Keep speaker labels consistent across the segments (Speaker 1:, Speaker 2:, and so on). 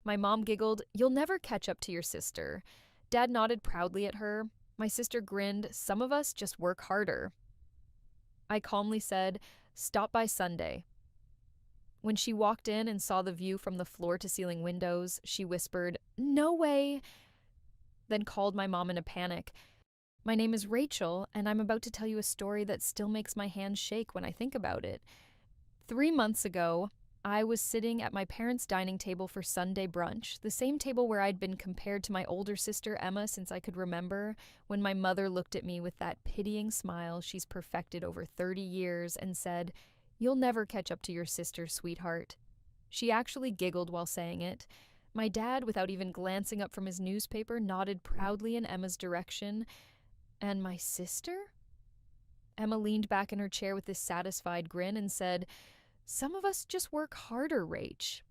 Speaker 1: My mom giggled, "You'll never catch up to your sister." Dad nodded proudly at her. My sister grinned, "Some of us just work harder." I calmly said, "Stop by Sunday." When she walked in and saw the view from the floor to ceiling windows, she whispered, "No way," then called my mom in a panic. "My name is Rachel, and I'm about to tell you a story that still makes my hands shake when I think about it. 3 months ago, I was sitting at my parents' dining table for Sunday brunch, the same table where I'd been compared to my older sister Emma since I could remember, when my mother looked at me with that pitying smile she's perfected over 30 years and said, 'You'll never catch up to your sister, sweetheart.' She actually giggled while saying it. My dad, without even glancing up from his newspaper, nodded proudly in Emma's direction. And my sister? Emma leaned back in her chair with this satisfied grin and said, 'Some of us just work harder, Rach.'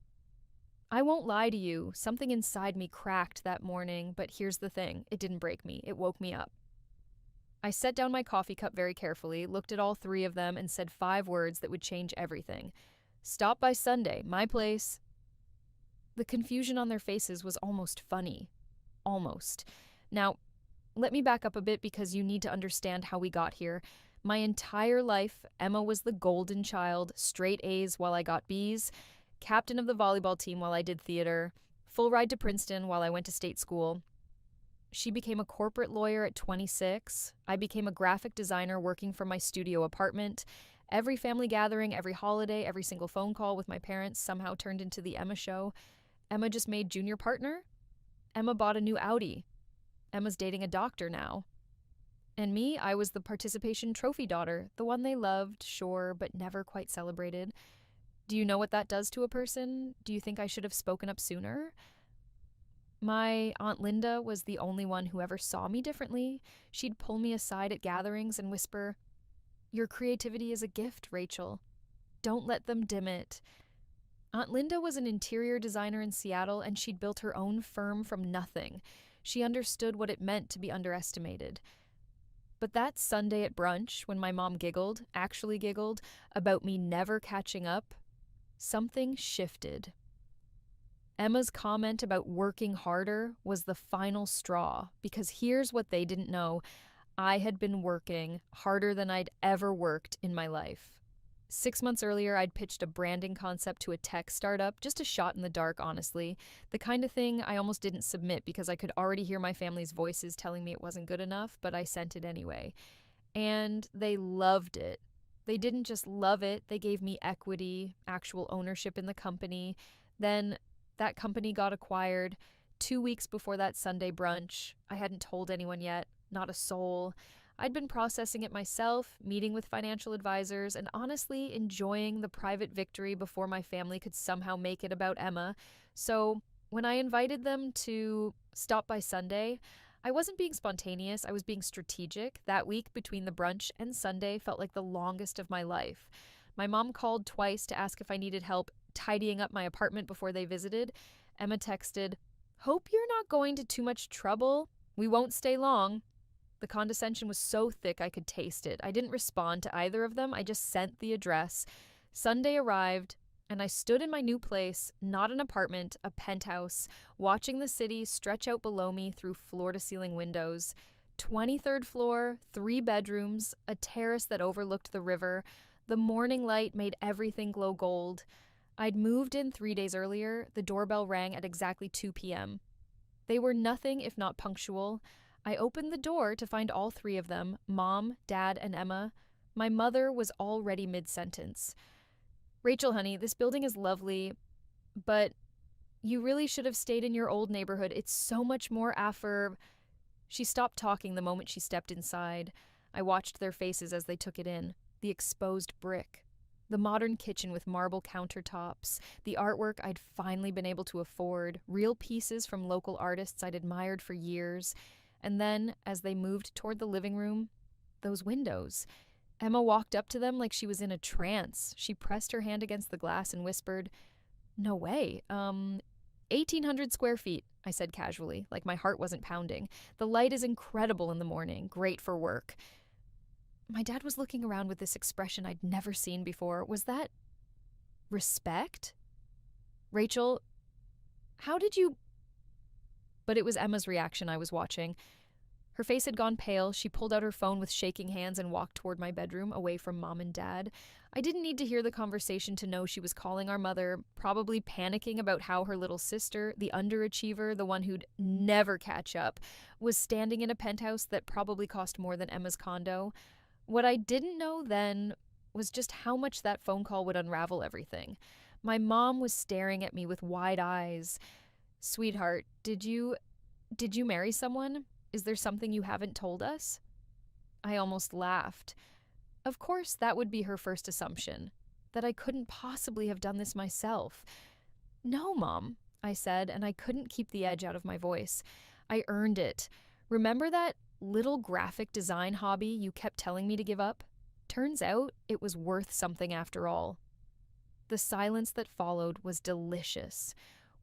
Speaker 1: I won't lie to you, something inside me cracked that morning, but here's the thing, it didn't break me, it woke me up. I set down my coffee cup very carefully, looked at all three of them, and said 5 words that would change everything. Stop by Sunday, my place. The confusion on their faces was almost funny. Almost. Now, let me back up a bit because you need to understand how we got here. My entire life, Emma was the golden child, straight A's while I got B's, captain of the volleyball team while I did theater, full ride to Princeton while I went to state school. She became a corporate lawyer at 26. I became a graphic designer working from my studio apartment. Every family gathering, every holiday, every single phone call with my parents somehow turned into the Emma show. Emma just made junior partner. Emma bought a new Audi. Emma's dating a doctor now. And me, I was the participation trophy daughter, the one they loved, sure, but never quite celebrated. Do you know what that does to a person? Do you think I should have spoken up sooner? My Aunt Linda was the only one who ever saw me differently. She'd pull me aside at gatherings and whisper, "Your creativity is a gift, Rachel. Don't let them dim it." Aunt Linda was an interior designer in Seattle, and she'd built her own firm from nothing. She understood what it meant to be underestimated. But that Sunday at brunch, when my mom giggled, actually giggled, about me never catching up, something shifted. Emma's comment about working harder was the final straw, because here's what they didn't know. I had been working harder than I'd ever worked in my life. 6 months earlier, I'd pitched a branding concept to a tech startup, just a shot in the dark, honestly. The kind of thing I almost didn't submit because I could already hear my family's voices telling me it wasn't good enough, but I sent it anyway. And they loved it. They didn't just love it, they gave me equity, actual ownership in the company. Then that company got acquired 2 weeks before that Sunday brunch. I hadn't told anyone yet, not a soul. I'd been processing it myself, meeting with financial advisors, and honestly enjoying the private victory before my family could somehow make it about Emma. So when I invited them to stop by Sunday, I wasn't being spontaneous, I was being strategic. That week between the brunch and Sunday felt like the longest of my life. My mom called twice to ask if I needed help tidying up my apartment before they visited. Emma texted, "Hope you're not going to too much trouble. We won't stay long." The condescension was so thick I could taste it. I didn't respond to either of them. I just sent the address. Sunday arrived, and I stood in my new place, not an apartment, a penthouse, watching the city stretch out below me through floor-to-ceiling windows. 23rd floor, 3 bedrooms, a terrace that overlooked the river. The morning light made everything glow gold. I'd moved in 3 days earlier. The doorbell rang at exactly 2 p.m. They were nothing if not punctual. I opened the door to find all 3 of them, Mom, Dad, and Emma. My mother was already mid-sentence. "Rachel, honey, this building is lovely, but you really should have stayed in your old neighborhood. It's so much more affer." She stopped talking the moment she stepped inside. I watched their faces as they took it in. The exposed brick. The modern kitchen with marble countertops, the artwork I'd finally been able to afford, real pieces from local artists I'd admired for years. And then, as they moved toward the living room, those windows. Emma walked up to them like she was in a trance. She pressed her hand against the glass and whispered, "No way. 1,800 square feet," I said casually, like my heart wasn't pounding. "The light is incredible in the morning, great for work." My dad was looking around with this expression I'd never seen before. Was that respect? "Rachel, How did you? But it was Emma's reaction I was watching. Her face had gone pale. She pulled out her phone with shaking hands and walked toward my bedroom, away from Mom and Dad. I didn't need to hear the conversation to know she was calling our mother, probably panicking about how her little sister, the underachiever, the one who'd never catch up, was standing in a penthouse that probably cost more than Emma's condo. What I didn't know then was just how much that phone call would unravel everything. My mom was staring at me with wide eyes. "Sweetheart, did you marry someone? Is there something you haven't told us?" I almost laughed. Of course, that would be her first assumption, that I couldn't possibly have done this myself. "No, Mom," I said, and I couldn't keep the edge out of my voice. "I earned it. Remember that little graphic design hobby you kept telling me to give up? Turns out it was worth something after all." The silence that followed was delicious.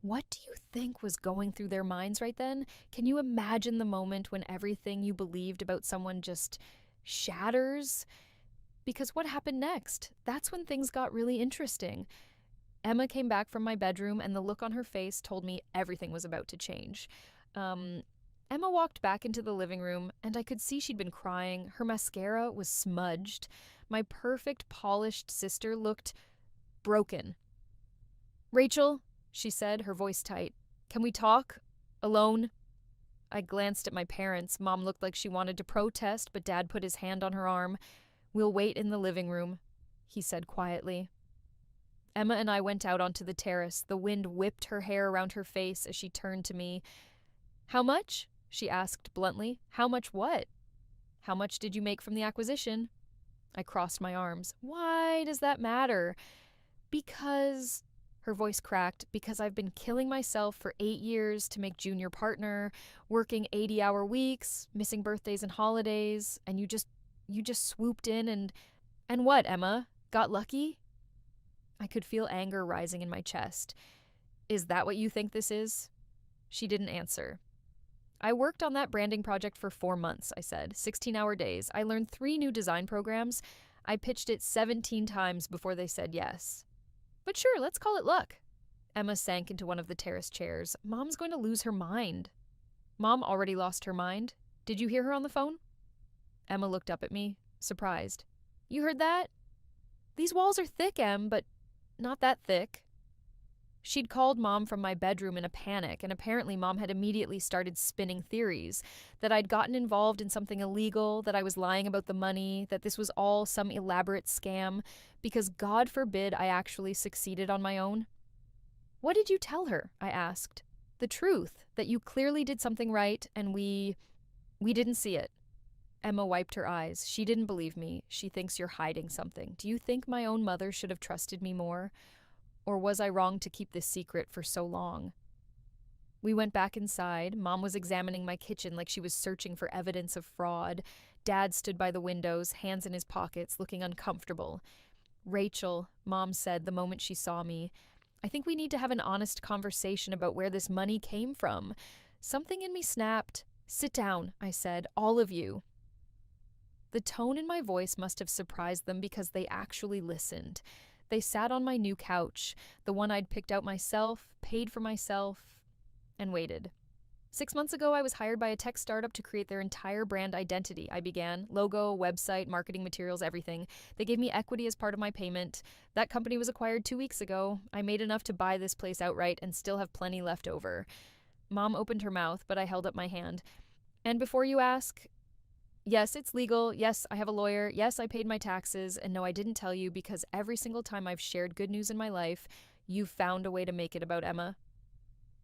Speaker 1: What do you think was going through their minds right then? Can you imagine the moment when everything you believed about someone just shatters? Because what happened next? That's when things got really interesting. Emma came back from my bedroom, and the look on her face told me everything was about to change. Emma walked back into the living room, and I could see she'd been crying. Her mascara was smudged. My perfect, polished sister looked broken. "Rachel," she said, her voice tight, "can we talk? Alone?" I glanced at my parents. Mom looked like she wanted to protest, but Dad put his hand on her arm. "We'll wait in the living room," he said quietly. Emma and I went out onto the terrace. The wind whipped her hair around her face as she turned to me. "How much?" she asked bluntly. "How much what?" "How much did you make from the acquisition?" I crossed my arms. "Why does that matter?" "Because," her voice cracked, "because I've been killing myself for 8 years to make junior partner, working 80-hour weeks, missing birthdays and holidays, and you just swooped in and what, Emma? Got lucky?" I could feel anger rising in my chest. "Is that what you think this is?" She didn't answer. "I worked on that branding project for 4 months," I said. 16-hour days. I learned 3 new design programs. I pitched it 17 times before they said yes. "But sure, let's call it luck." Emma sank into one of the terrace chairs. "Mom's going to lose her mind." "Mom already lost her mind. Did you hear her on the phone?" Emma looked up at me, surprised. "You heard that?" "These walls are thick, Em, but not that thick." She'd called Mom from my bedroom in a panic, and apparently Mom had immediately started spinning theories. That I'd gotten involved in something illegal, that I was lying about the money, that this was all some elaborate scam, because God forbid I actually succeeded on my own. "What did you tell her?" I asked. "The truth, that you clearly did something right, and we didn't see it." Emma wiped her eyes. "She didn't believe me. She thinks you're hiding something. Do you think my own mother should have trusted me more? Or was I wrong to keep this secret for so long?" We went back inside. Mom was examining my kitchen like she was searching for evidence of fraud. Dad stood by the windows, hands in his pockets, looking uncomfortable. "Rachel," Mom said the moment she saw me, "I think we need to have an honest conversation about where this money came from." Something in me snapped. "Sit down," I said, "all of you." The tone in my voice must have surprised them because they actually listened. They sat on my new couch, the one I'd picked out myself, paid for myself, and waited. 6 months ago, I was hired by a tech startup to create their entire brand identity. I began. Logo, website, marketing materials, everything. They gave me equity as part of my payment. That company was acquired 2 weeks ago. I made enough to buy this place outright and still have plenty left over. Mom opened her mouth, but I held up my hand. "And before you ask, yes, it's legal. Yes, I have a lawyer. Yes, I paid my taxes. And no, I didn't tell you because every single time I've shared good news in my life, you've found a way to make it about Emma."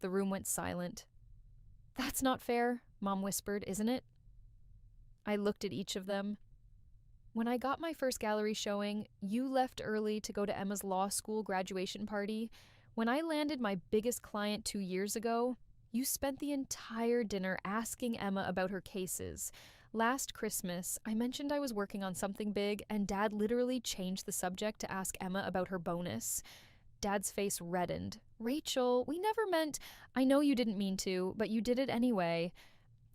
Speaker 1: The room went silent. "That's not fair," Mom whispered, "isn't it?" I looked at each of them. "When I got my first gallery showing, you left early to go to Emma's law school graduation party. When I landed my biggest client 2 years ago, you spent the entire dinner asking Emma about her cases. Last Christmas, I mentioned I was working on something big, and Dad literally changed the subject to ask Emma about her bonus." Dad's face reddened. "Rachel, we never meant—" "I know you didn't mean to, but you did it anyway."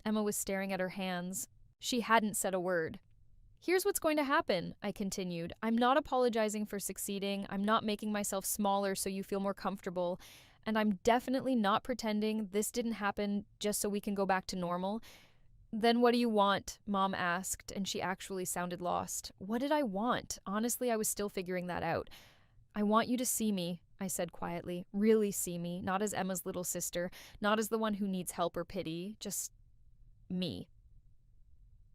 Speaker 1: Emma was staring at her hands. She hadn't said a word. "Here's what's going to happen," I continued. "I'm not apologizing for succeeding. I'm not making myself smaller so you feel more comfortable. and I'm definitely not pretending this didn't happen just so we can go back to normal. Then what do you want? Mom asked, and she actually sounded lost. What did I want? Honestly, I was still figuring that out. I want you to see me, I said quietly. Really see me, not as Emma's little sister, not as the one who needs help or pity, just me.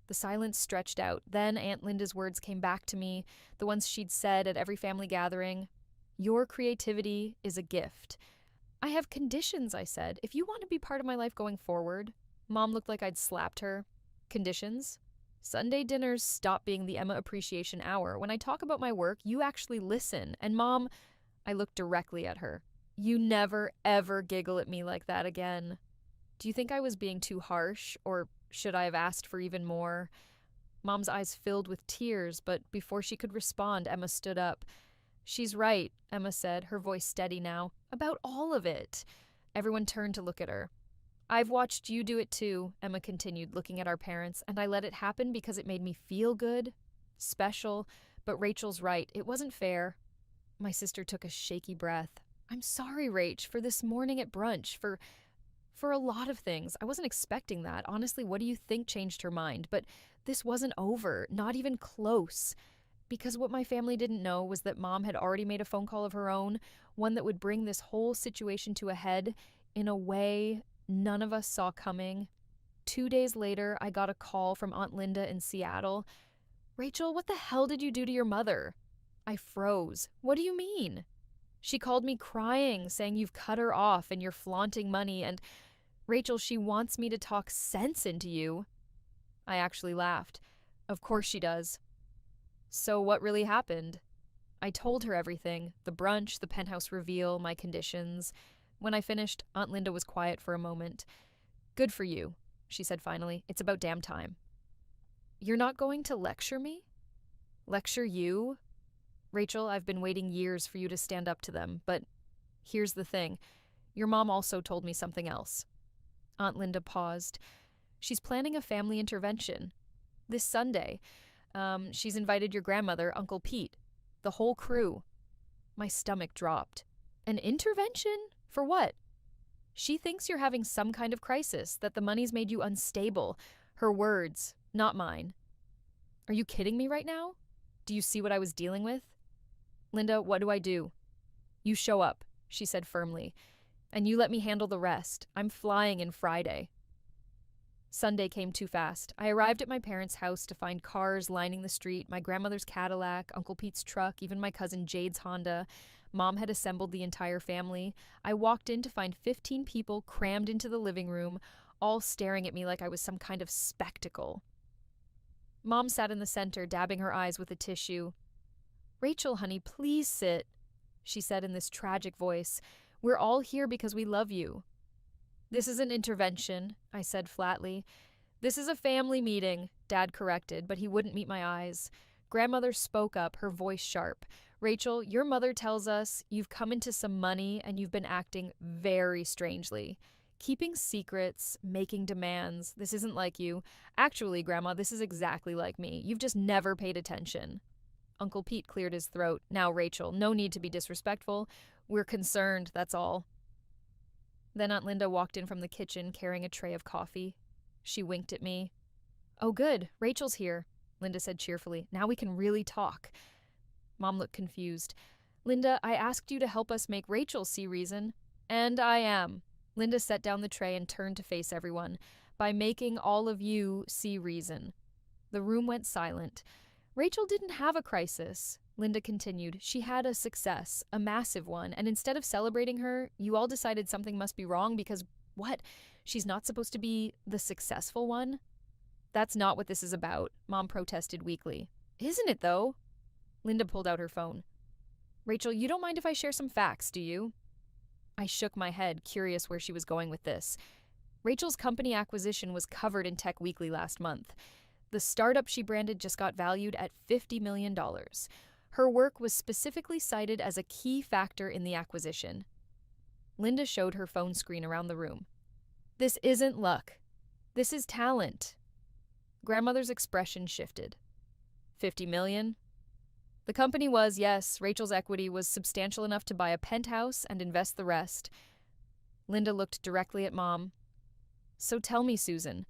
Speaker 1: The silence stretched out. Then Aunt Linda's words came back to me, the ones she'd said at every family gathering. Your creativity is a gift. I have conditions, I said. If you want to be part of my life going forward. Mom looked like I'd slapped her. Conditions? Sunday dinners stop being the Emma Appreciation Hour. When I talk about my work, you actually listen. And Mom, I looked directly at her. You never, ever giggle at me like that again. Do you think I was being too harsh, or should I have asked for even more? Mom's eyes filled with tears, but before she could respond, Emma stood up. She's right, Emma said, her voice steady now. About all of it. Everyone turned to look at her. I've watched you do it too, Emma continued, looking at our parents, and I let it happen because it made me feel good, special, but Rachel's right, it wasn't fair. My sister took a shaky breath. I'm sorry, Rach, for this morning at brunch, for a lot of things. I wasn't expecting that. Honestly, what do you think changed her mind? But this wasn't over, not even close. Because what my family didn't know was that Mom had already made a phone call of her own, one that would bring this whole situation to a head in a way none of us saw coming. 2 days later, I got a call from Aunt Linda in Seattle. Rachel, what the hell did you do to your mother? I froze. What do you mean? She called me crying, saying you've cut her off and you're flaunting money, and Rachel, she wants me to talk sense into you. I actually laughed. Of course she does. So what really happened? I told her everything, the brunch, the penthouse reveal, my conditions. When I finished, Aunt Linda was quiet for a moment. Good for you, she said finally. It's about damn time. You're not going to lecture me? Lecture you? Rachel, I've been waiting years for you to stand up to them, but here's the thing. Your mom also told me something else. Aunt Linda paused. She's planning a family intervention. This Sunday. She's invited your grandmother, Uncle Pete, the whole crew. My stomach dropped. An intervention? For what? She thinks you're having some kind of crisis, that the money's made you unstable. Her words, not mine. Are you kidding me right now? Do you see what I was dealing with? Linda, what do I do? You show up, she said firmly, and you let me handle the rest. I'm flying in Friday. Sunday came too fast. I arrived at my parents' house to find cars lining the street, my grandmother's Cadillac, Uncle Pete's truck, even my cousin Jade's Honda. Mom had assembled the entire family. I walked in to find 15 people crammed into the living room, all staring at me like I was some kind of spectacle. Mom sat in the center, dabbing her eyes with a tissue. Rachel, honey, please sit, she said in this tragic voice. We're all here because we love you. This is an intervention, I said flatly. This is a family meeting, Dad corrected, but he wouldn't meet my eyes. Grandmother spoke up, her voice sharp. Rachel, your mother tells us you've come into some money and you've been acting very strangely. Keeping secrets, making demands, this isn't like you. Actually, Grandma, this is exactly like me. You've just never paid attention. Uncle Pete cleared his throat. Now, Rachel, no need to be disrespectful. We're concerned, that's all. Then Aunt Linda walked in from the kitchen carrying a tray of coffee. She winked at me. Oh, good. Rachel's here, Linda said cheerfully. Now we can really talk. Mom looked confused. Linda, I asked you to help us make Rachel see reason. And I am. Linda set down the tray and turned to face everyone. By making all of you see reason. The room went silent. Rachel didn't have a crisis, Linda continued. She had a success, a massive one, and instead of celebrating her, you all decided something must be wrong because, what? She's not supposed to be the successful one? That's not what this is about, Mom protested weakly. Isn't it, though? Linda pulled out her phone. Rachel, you don't mind if I share some facts, do you? I shook my head, curious where she was going with this. Rachel's company acquisition was covered in Tech Weekly last month. The startup she branded just got valued at $50 million. Her work was specifically cited as a key factor in the acquisition. Linda showed her phone screen around the room. This isn't luck. This is talent. Grandmother's expression shifted. 50 million? The company was, yes, Rachel's equity was substantial enough to buy a penthouse and invest the rest. Linda looked directly at Mom. So tell me, Susan,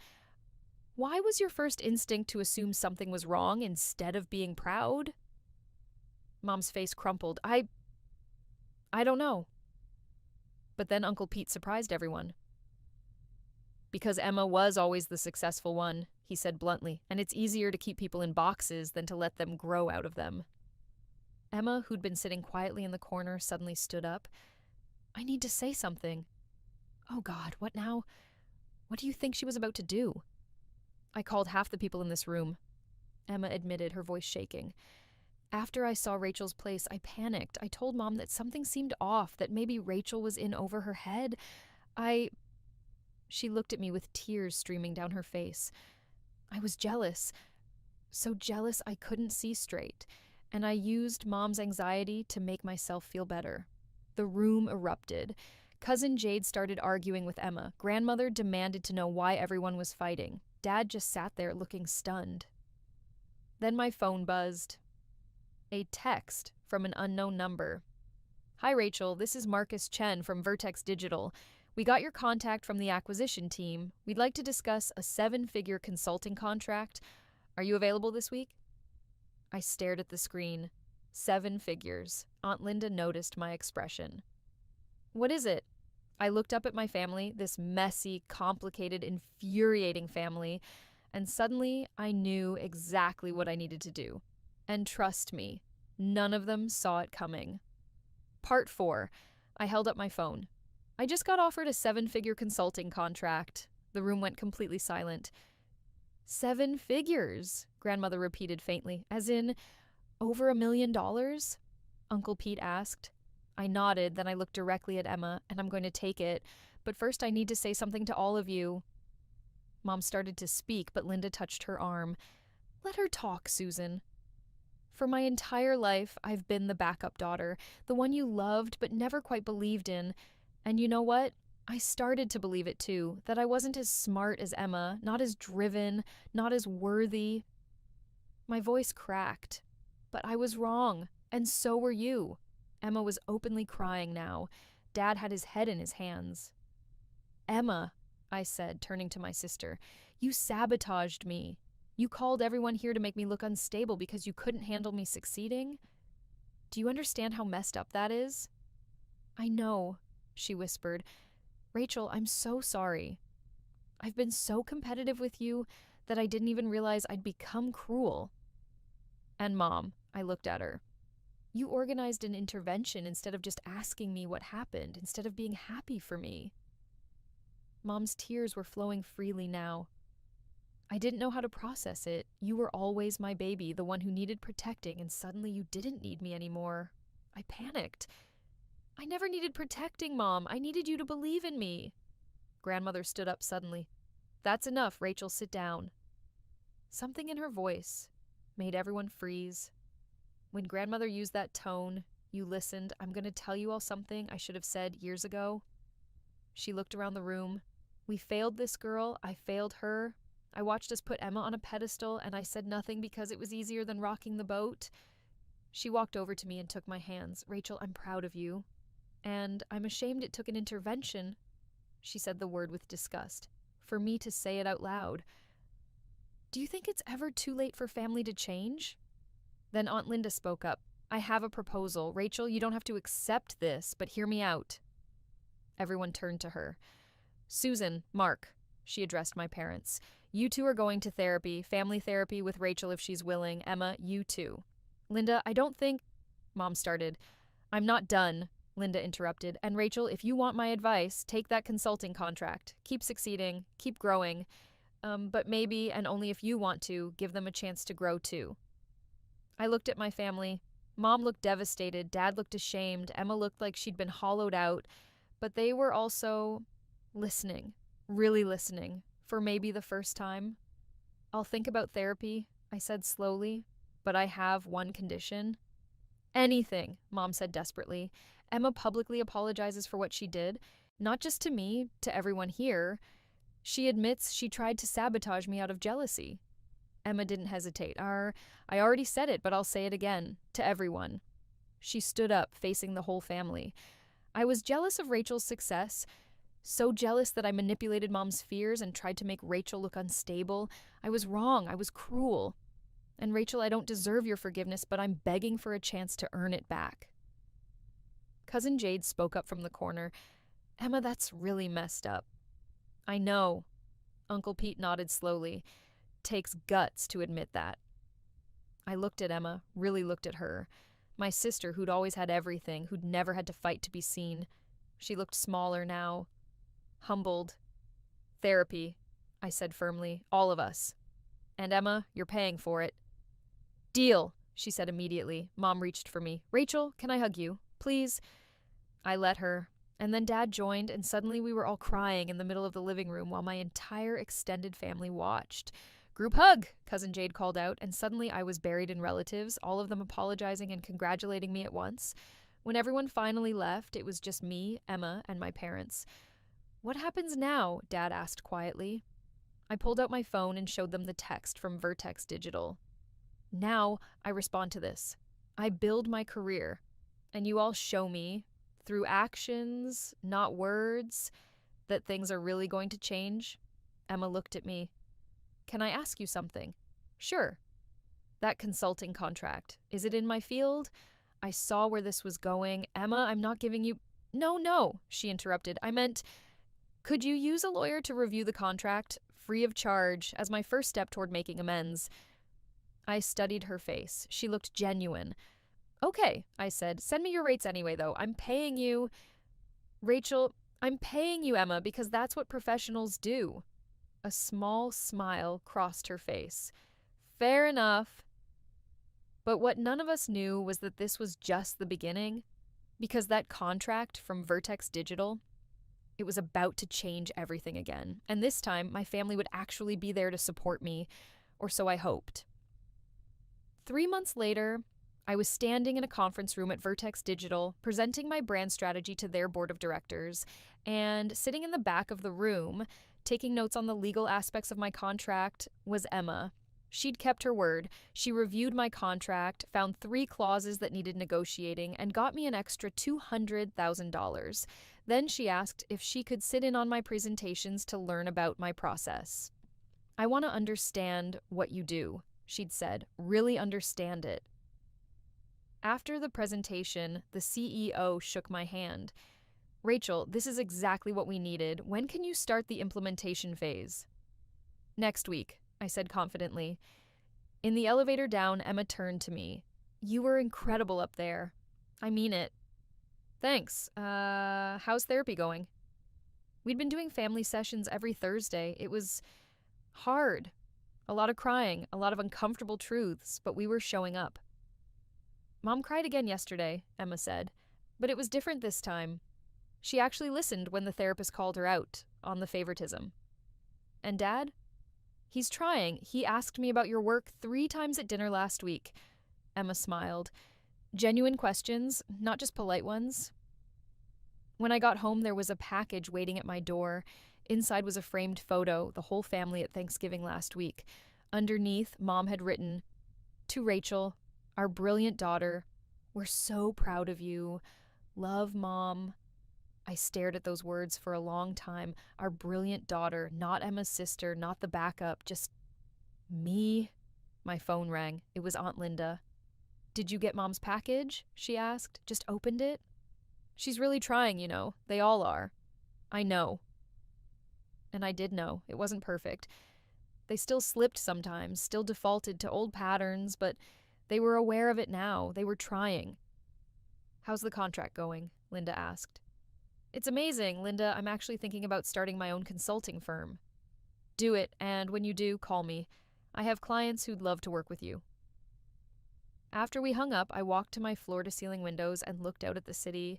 Speaker 1: why was your first instinct to assume something was wrong instead of being proud? Mom's face crumpled. I don't know. But then Uncle Pete surprised everyone. Because Emma was always the successful one, he said bluntly, and it's easier to keep people in boxes than to let them grow out of them. Emma, who'd been sitting quietly in the corner, suddenly stood up. I need to say something. Oh God, what now? What do you think she was about to do? I called half the people in this room, Emma admitted, her voice shaking. After I saw Rachel's place, I panicked. I told Mom that something seemed off, that maybe Rachel was in over her head. She looked at me with tears streaming down her face. I was jealous. So jealous I couldn't see straight, and I used Mom's anxiety to make myself feel better. The room erupted. Cousin Jade started arguing with Emma. Grandmother demanded to know why everyone was fighting. Dad just sat there looking stunned. Then my phone buzzed. A text from an unknown number. Hi Rachel, this is Marcus Chen from Vertex Digital. We got your contact from the acquisition team. We'd like to discuss a 7-figure consulting contract. Are you available this week? I stared at the screen. 7 figures. Aunt Linda noticed my expression. What is it? I looked up at my family, this messy, complicated, infuriating family, and suddenly I knew exactly what I needed to do. And trust me, none of them saw it coming. Part 4. I held up my phone. I just got offered a 7-figure consulting contract. The room went completely silent. 7 figures, Grandmother repeated faintly, as in, over $1 million? Uncle Pete asked. I nodded, then I looked directly at Emma, and I'm going to take it, but first I need to say something to all of you. Mom started to speak, but Linda touched her arm. Let her talk, Susan. For my entire life, I've been the backup daughter, the one you loved but never quite believed in. And you know what? I started to believe it too, that I wasn't as smart as Emma, not as driven, not as worthy. My voice cracked. But I was wrong, and so were you. Emma was openly crying now. Dad had his head in his hands. Emma, I said, turning to my sister, you sabotaged me. You called everyone here to make me look unstable because you couldn't handle me succeeding? Do you understand how messed up that is? I know, she whispered. Rachel, I'm so sorry. I've been so competitive with you that I didn't even realize I'd become cruel. And Mom, I looked at her. You organized an intervention instead of just asking me what happened, instead of being happy for me. Mom's tears were flowing freely now. I didn't know how to process it. You were always my baby, the one who needed protecting, and suddenly you didn't need me anymore. I panicked. I never needed protecting, Mom. I needed you to believe in me. Grandmother stood up suddenly. That's enough, Rachel, sit down. Something in her voice made everyone freeze. When Grandmother used that tone, you listened. I'm going to tell you all something I should have said years ago. She looked around the room. We failed this girl. I failed her. I watched us put Emma on a pedestal, and I said nothing because it was easier than rocking the boat. She walked over to me and took my hands. Rachel, I'm proud of you. And I'm ashamed it took an intervention, she said the word with disgust, for me to say it out loud. Do you think it's ever too late for family to change? Then Aunt Linda spoke up. I have a proposal. Rachel, you don't have to accept this, but hear me out. Everyone turned to her. Susan, Mark, she addressed my parents. You two are going to therapy, family therapy with Rachel if she's willing. Emma, you too. Linda, I don't think... Mom started. I'm not done, Linda interrupted. And Rachel, if you want my advice, take that consulting contract. Keep succeeding. Keep growing. But maybe, and only if you want to, give them a chance to grow too. I looked at my family. Mom looked devastated. Dad looked ashamed. Emma looked like she'd been hollowed out. But they were also listening. Really listening. For maybe the first time. I'll think about therapy, I said slowly. But I have one condition. Anything, Mom said desperately. Emma publicly apologizes for what she did. Not just to me, to everyone here. She admits she tried to sabotage me out of jealousy. Emma didn't hesitate. I already said it, but I'll say it again. To everyone. She stood up, facing the whole family. I was jealous of Rachel's success. So jealous that I manipulated Mom's fears and tried to make Rachel look unstable. I was wrong. I was cruel. And Rachel, I don't deserve your forgiveness, but I'm begging for a chance to earn it back. Cousin Jade spoke up from the corner. Emma, that's really messed up. I know. Uncle Pete nodded slowly. Takes guts to admit that. I looked at Emma, really looked at her. My sister, who'd always had everything, who'd never had to fight to be seen. She looked smaller now. Humbled. Therapy, I said firmly. All of us. And Emma, you're paying for it. Deal, she said immediately. Mom reached for me. Rachel, can I hug you? Please? I let her. And then Dad joined, and suddenly we were all crying in the middle of the living room while my entire extended family watched. Group hug, Cousin Jade called out, and suddenly I was buried in relatives, all of them apologizing and congratulating me at once. When everyone finally left, it was just me, Emma, and my parents. What happens now? Dad asked quietly. I pulled out my phone and showed them the text from Vertex Digital. Now I respond to this. I build my career, and you all show me, through actions, not words, that things are really going to change. Emma looked at me. Can I ask you something? Sure. That consulting contract, is it in my field? I saw where this was going. Emma, I'm not giving you... No, she interrupted. I meant, could you use a lawyer to review the contract, free of charge, as my first step toward making amends? I studied her face. She looked genuine. Okay, I said. Send me your rates anyway, though. I'm paying you... Rachel, I'm paying you, Emma, because that's what professionals do. A small smile crossed her face. Fair enough. But what none of us knew was that this was just the beginning, because that contract from Vertex Digital, it was about to change everything again. And this time, my family would actually be there to support me, or so I hoped. 3 months later, I was standing in a conference room at Vertex Digital, presenting my brand strategy to their board of directors, and sitting in the back of the room, taking notes on the legal aspects of my contract, was Emma. She'd kept her word. She reviewed my contract, found 3 clauses that needed negotiating, and got me an extra $200,000. Then she asked if she could sit in on my presentations to learn about my process. I want to understand what you do, she'd said. Really understand it. After the presentation, the CEO shook my hand. Rachel, this is exactly what we needed. When can you start the implementation phase? Next week, I said confidently. In the elevator down, Emma turned to me. You were incredible up there. I mean it. Thanks. How's therapy going? We'd been doing family sessions every Thursday. It was hard. A lot of crying, a lot of uncomfortable truths, but we were showing up. Mom cried again yesterday, Emma said, but it was different this time. She actually listened when the therapist called her out on the favoritism. And Dad? He's trying. He asked me about your work 3 times at dinner last week. Emma smiled. Genuine questions, not just polite ones. When I got home, there was a package waiting at my door. Inside was a framed photo, the whole family at Thanksgiving last week. Underneath, Mom had written, To Rachel, our brilliant daughter, we're so proud of you. Love, Mom. I stared at those words for a long time. Our brilliant daughter, not Emma's sister, not the backup, just me. My phone rang. It was Aunt Linda. Did you get Mom's package? She asked. Just opened it? She's really trying, you know. They all are. I know. And I did know. It wasn't perfect. They still slipped sometimes, still defaulted to old patterns, but they were aware of it now. They were trying. How's the contract going? Linda asked. It's amazing, Linda. I'm actually thinking about starting my own consulting firm. Do it, and when you do, call me. I have clients who'd love to work with you. After we hung up, I walked to my floor-to-ceiling windows and looked out at the city.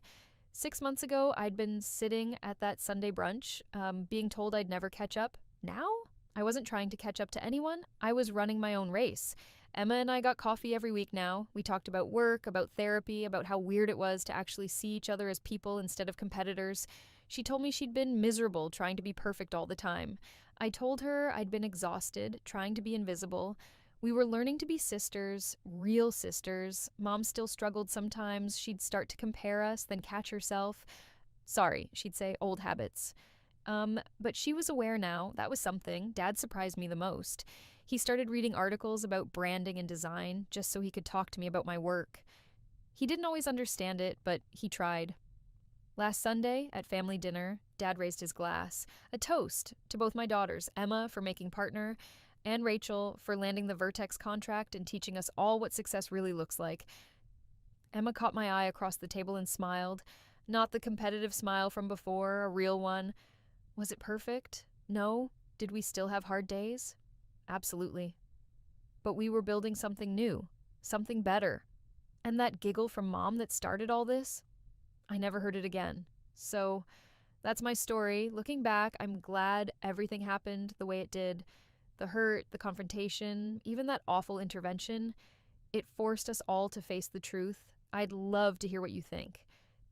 Speaker 1: 6 months ago, I'd been sitting at that Sunday brunch, being told I'd never catch up. Now, I wasn't trying to catch up to anyone. I was running my own race. Emma and I got coffee every week now. We talked about work, about therapy, about how weird it was to actually see each other as people instead of competitors. She told me she'd been miserable trying to be perfect all the time. I told her I'd been exhausted, trying to be invisible. We were learning to be sisters, real sisters. Mom still struggled sometimes. She'd start to compare us, then catch herself. Sorry, she'd say, old habits. But she was aware now. That was something. Dad surprised me the most. He started reading articles about branding and design just so he could talk to me about my work. He didn't always understand it, but he tried. Last Sunday, at family dinner, Dad raised his glass, a toast to both my daughters, Emma for making partner, and Rachel for landing the Vertex contract and teaching us all what success really looks like. Emma caught my eye across the table and smiled. Not the competitive smile from before, a real one. Was it perfect? No. Did we still have hard days? Absolutely. But we were building something new, something better. And that giggle from Mom that started all this? I never heard it again. So, that's my story. Looking back, I'm glad everything happened the way it did. The hurt, the confrontation, even that awful intervention. It forced us all to face the truth. I'd love to hear what you think.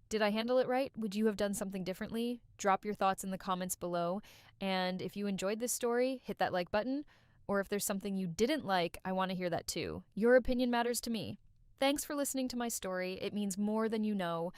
Speaker 1: Did I handle it right? Would you have done something differently? Drop your thoughts in the comments below. And if you enjoyed this story, hit that like button. Or if there's something you didn't like, I want to hear that too. Your opinion matters to me. Thanks for listening to my story. It means more than you know.